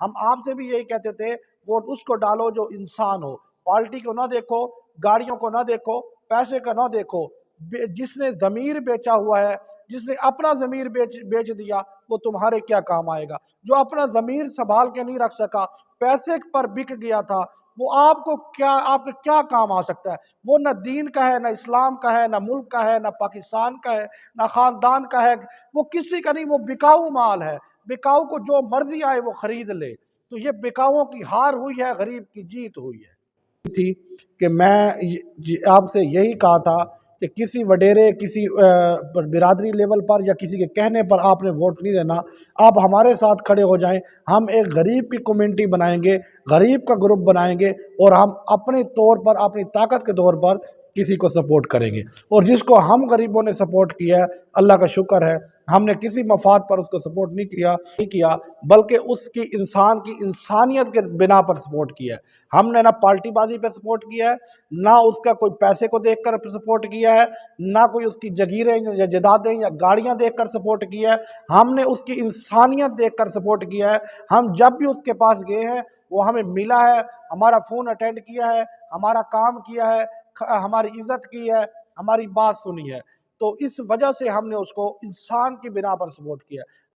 ہم آپ سے بھی یہی کہتے تھے ووٹ اس کو ڈالو جو انسان ہو، پارٹی کو نہ دیکھو، گاڑیوں کو نہ دیکھو، پیسے کا نہ دیکھو۔ جس نے ضمیر بیچا ہوا ہے، جس نے اپنا ضمیر بیچ دیا، وہ تمہارے کیا کام آئے گا؟ جو اپنا ضمیر سنبھال کے نہیں رکھ سکا، پیسے پر بک گیا تھا، وہ آپ کو کیا، آپ کے کیا کام آ سکتا ہے؟ وہ نہ دین کا ہے، نہ اسلام کا ہے، نہ ملک کا ہے، نہ پاکستان کا ہے، نہ خاندان کا ہے، وہ کسی کا نہیں، وہ بکاؤ مال ہے۔ بکاؤ کو جو مرضی آئے وہ خرید لے۔ تو یہ بکاؤں کی ہار ہوئی ہے، غریب کی جیت ہوئی ہے۔ تھی کہ میں آپ سے یہی کہا تھا کہ کسی وڈیرے، کسی برادری لیول پر یا کسی کے کہنے پر آپ نے ووٹ نہیں دینا، آپ ہمارے ساتھ کھڑے ہو جائیں، ہم ایک غریب کی کمیونٹی بنائیں گے، غریب کا گروپ بنائیں گے، اور ہم اپنے طور پر، اپنی طاقت کے طور پر کسی کو سپورٹ کریں گے۔ اور جس کو ہم غریبوں نے سپورٹ کیا ہے، اللہ کا شکر ہے، ہم نے کسی مفاد پر اس کو سپورٹ نہیں کیا بلکہ اس کی انسان کی انسانیت کے بنا پر سپورٹ کیا ہے۔ ہم نے نہ پارٹی بازی پہ سپورٹ کیا ہے، نہ اس کا کوئی پیسے کو دیکھ کر سپورٹ کیا ہے، نہ کوئی اس کی جگیریں یا جائیدادیں یا گاڑیاں دیکھ کر سپورٹ کیا ہے۔ ہم نے اس کی انسانیت دیکھ کر سپورٹ کیا ہے۔ ہم جب بھی اس کے پاس گئے ہیں، وہ ہمیں ملا ہے، ہمارا فون اٹینڈ کیا ہے، ہمارا کام کیا ہے، ہماری عزت کی ہے، ہماری بات سنی ہے۔ تو اس وجہ سے ہم نے اس کو انسان کی بنا پر سپورٹ کیا ہے۔